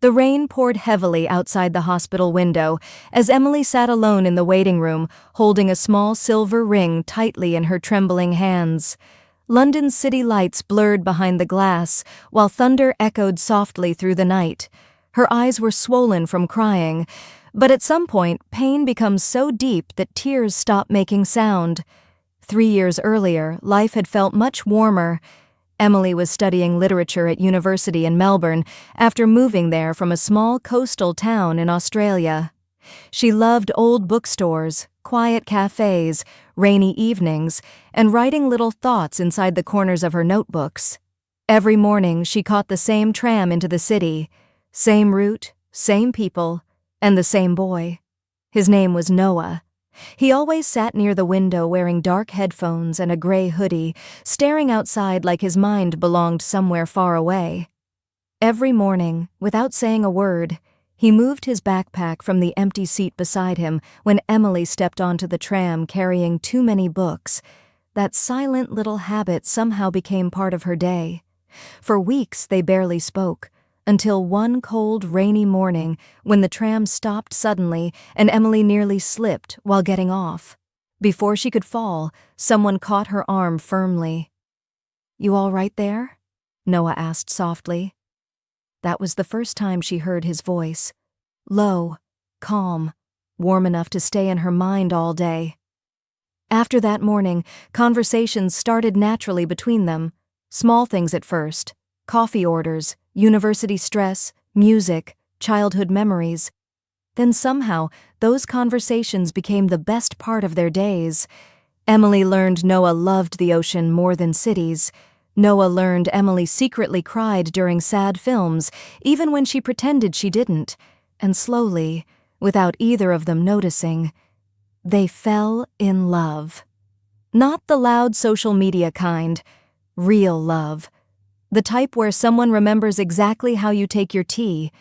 The rain poured heavily outside the hospital window as Emily sat alone in the waiting room, holding a small silver ring tightly in her trembling hands. London's city lights blurred behind the glass, while thunder echoed softly through the night. Her eyes were swollen from crying, but at some point, pain becomes so deep that tears stop making sound. 3 years earlier, life had felt much warmer. Emily was studying literature at university in Melbourne after moving there from a small coastal town in Australia. She loved old bookstores, quiet cafes, rainy evenings, and writing little thoughts inside the corners of her notebooks. Every morning she caught the same tram into the city, same route, same people, and the same boy. His name was Noah. He always sat near the window wearing dark headphones and a gray hoodie, staring outside like his mind belonged somewhere far away. Every morning, without saying a word, he moved his backpack from the empty seat beside him when Emily stepped onto the tram carrying too many books. That silent little habit somehow became part of her day. For weeks they barely spoke, until one cold, rainy morning when the tram stopped suddenly and Emily nearly slipped while getting off. Before she could fall, someone caught her arm firmly. "You all right there?" Noah asked softly. That was the first time she heard his voice. Low, calm, warm enough to stay in her mind all day. After that morning, conversations started naturally between them. Small things at first. Coffee orders, university stress, music, childhood memories. Then somehow, those conversations became the best part of their days. Emily learned Noah loved the ocean more than cities. Noah learned Emily secretly cried during sad films, even when she pretended she didn't. And slowly, without either of them noticing, they fell in love. Not the loud social media kind, real love. The type where someone remembers exactly how you take your tea.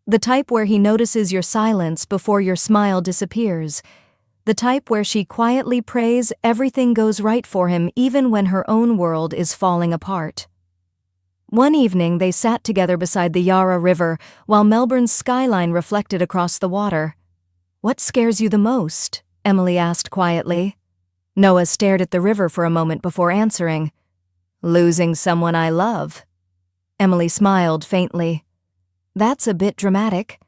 The type where he notices your silence before your smile disappears. The type where she quietly prays everything goes right for him even when her own world is falling apart. One evening they sat together beside the Yarra River while Melbourne's skyline reflected across the water. "What scares you the most?" Emily asked quietly. Noah stared at the river for a moment before answering. "Losing someone I love." Emily smiled faintly. "That's a bit dramatic."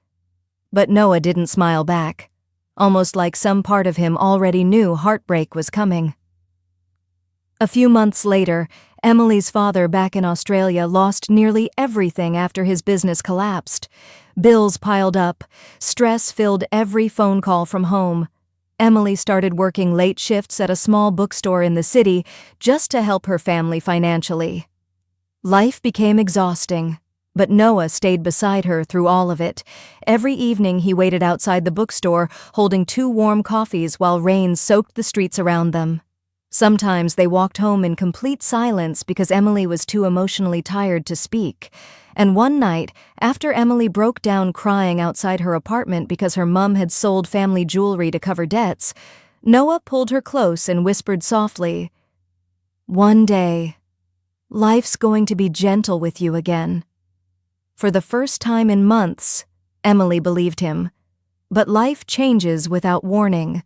But Noah didn't smile back, almost like some part of him already knew heartbreak was coming. A few months later, Emily's father back in Australia lost nearly everything after his business collapsed. Bills piled up, stress filled every phone call from home. Emily started working late shifts at a small bookstore in the city just to help her family financially. Life became exhausting, but Noah stayed beside her through all of it. Every evening he waited outside the bookstore, holding 2 warm coffees while rain soaked the streets around them. Sometimes they walked home in complete silence because Emily was too emotionally tired to speak. And one night, after Emily broke down crying outside her apartment because her mum had sold family jewelry to cover debts, Noah pulled her close and whispered softly, "One day, life's going to be gentle with you again." For the first time in months, Emily believed him. But life changes without warning.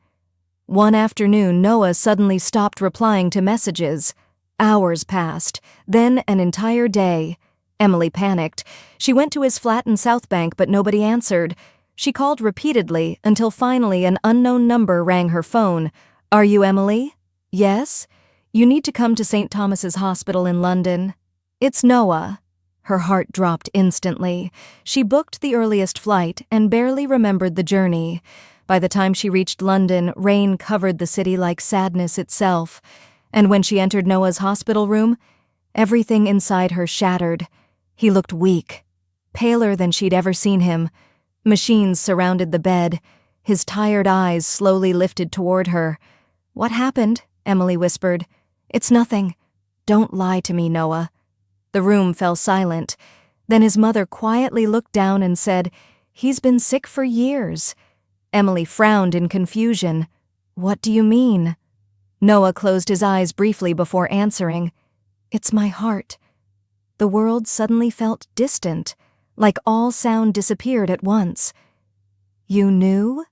One afternoon, Noah suddenly stopped replying to messages. Hours passed, then an entire day. Emily panicked. She went to his flat in South Bank, but nobody answered. She called repeatedly until finally an unknown number rang her phone. "Are you Emily?" "Yes." "You need to come to St. Thomas's Hospital in London." "It's Noah." Her heart dropped instantly. She booked the earliest flight and barely remembered the journey. By the time she reached London, rain covered the city like sadness itself. And when she entered Noah's hospital room, everything inside her shattered. He looked weak, paler than she'd ever seen him. Machines surrounded the bed. His tired eyes slowly lifted toward her. "What happened?" Emily whispered. "It's nothing." "Don't lie to me, Noah." The room fell silent. Then his mother quietly looked down and said, "He's been sick for years." Emily frowned in confusion. "What do you mean?" Noah closed his eyes briefly before answering. "It's my heart." The world suddenly felt distant, like all sound disappeared at once. "You knew?"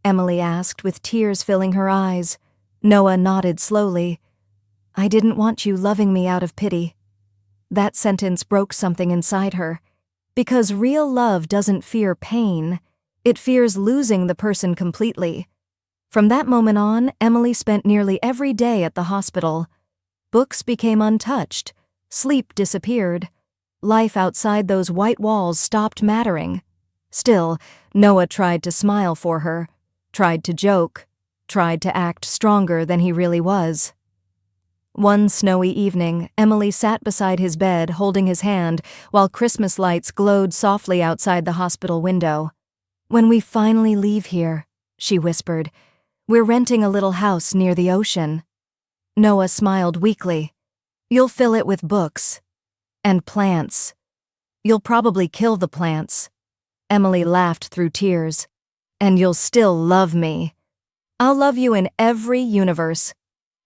Emily asked, with tears filling her eyes. Noah nodded slowly. "I didn't want you loving me out of pity." That sentence broke something inside her. Because real love doesn't fear pain, it fears losing the person completely. From that moment on, Emily spent nearly every day at the hospital. Books became untouched. Sleep disappeared. Life outside those white walls stopped mattering. Still, Noah tried to smile for her, tried to joke, tried to act stronger than he really was. One snowy evening, Emily sat beside his bed, holding his hand, while Christmas lights glowed softly outside the hospital window. "When we finally leave here," she whispered, "we're renting a little house near the ocean." Noah smiled weakly. "You'll fill it with books. And plants. You'll probably kill the plants." Emily laughed through tears. "And you'll still love me. I'll love you in every universe."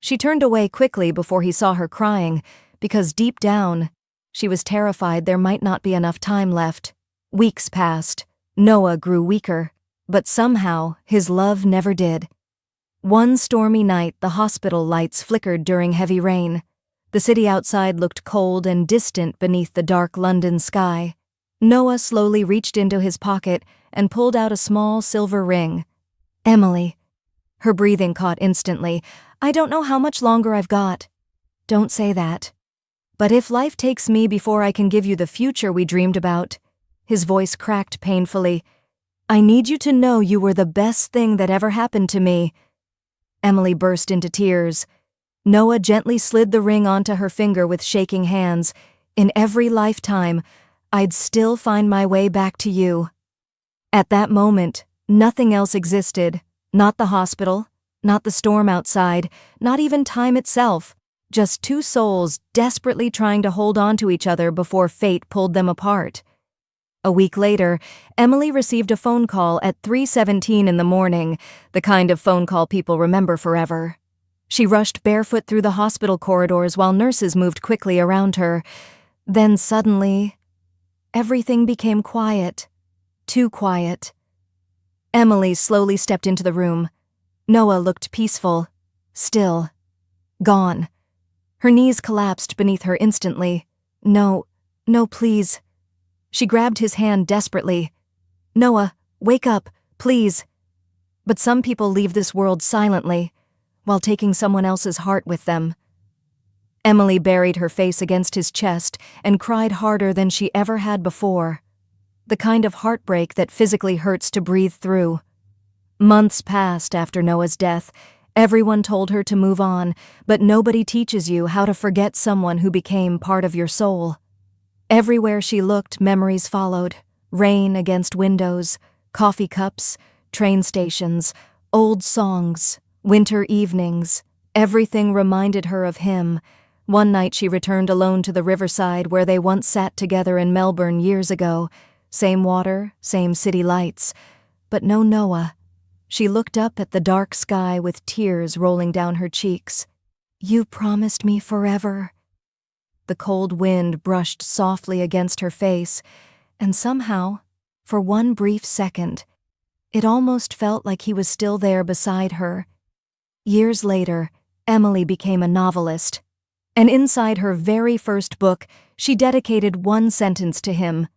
She turned away quickly before he saw her crying, because deep down, she was terrified there might not be enough time left. Weeks passed. Noah grew weaker, but somehow his love never did. One stormy night, the hospital lights flickered during heavy rain. The city outside looked cold and distant beneath the dark London sky. Noah slowly reached into his pocket and pulled out a small silver ring. "Emily." Her breathing caught instantly. "I don't know how much longer I've got." "Don't say that." "But if life takes me before I can give you the future we dreamed about," his voice cracked painfully, "I need you to know you were the best thing that ever happened to me." Emily burst into tears. Noah gently slid the ring onto her finger with shaking hands. "In every lifetime, I'd still find my way back to you." At that moment, nothing else existed. Not the hospital, not the storm outside, not even time itself. Just two souls desperately trying to hold on to each other before fate pulled them apart. A week later, Emily received a phone call at 3:17 in the morning, the kind of phone call people remember forever. She rushed barefoot through the hospital corridors while nurses moved quickly around her. Then suddenly, everything became quiet. Too quiet. Emily slowly stepped into the room. Noah looked peaceful, still, gone. Her knees collapsed beneath her instantly. No, please." She grabbed his hand desperately. "Noah, wake up, please." But some people leave this world silently, while taking someone else's heart with them. Emily buried her face against his chest and cried harder than she ever had before. The kind of heartbreak that physically hurts to breathe through. Months passed after Noah's death. Everyone told her to move on, but nobody teaches you how to forget someone who became part of your soul. Everywhere she looked, memories followed. Rain against windows, coffee cups, train stations, old songs, winter evenings. Everything reminded her of him. One night she returned alone to the riverside where they once sat together in Melbourne years ago. Same water, same city lights, but no Noah. She looked up at the dark sky with tears rolling down her cheeks. "You promised me forever." The cold wind brushed softly against her face, and somehow, for one brief second, it almost felt like he was still there beside her. Years later, Emily became a novelist, and inside her very first book, she dedicated one sentence to him.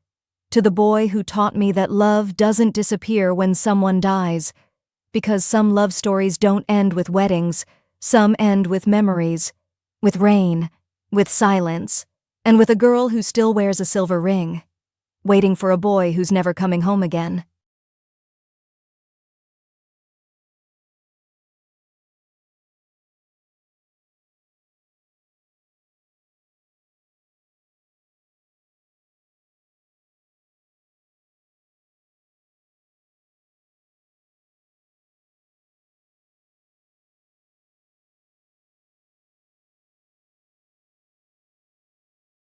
"To the boy who taught me that love doesn't disappear when someone dies, because some love stories don't end with weddings, some end with memories, with rain, with silence, and with a girl who still wears a silver ring, waiting for a boy who's never coming home again."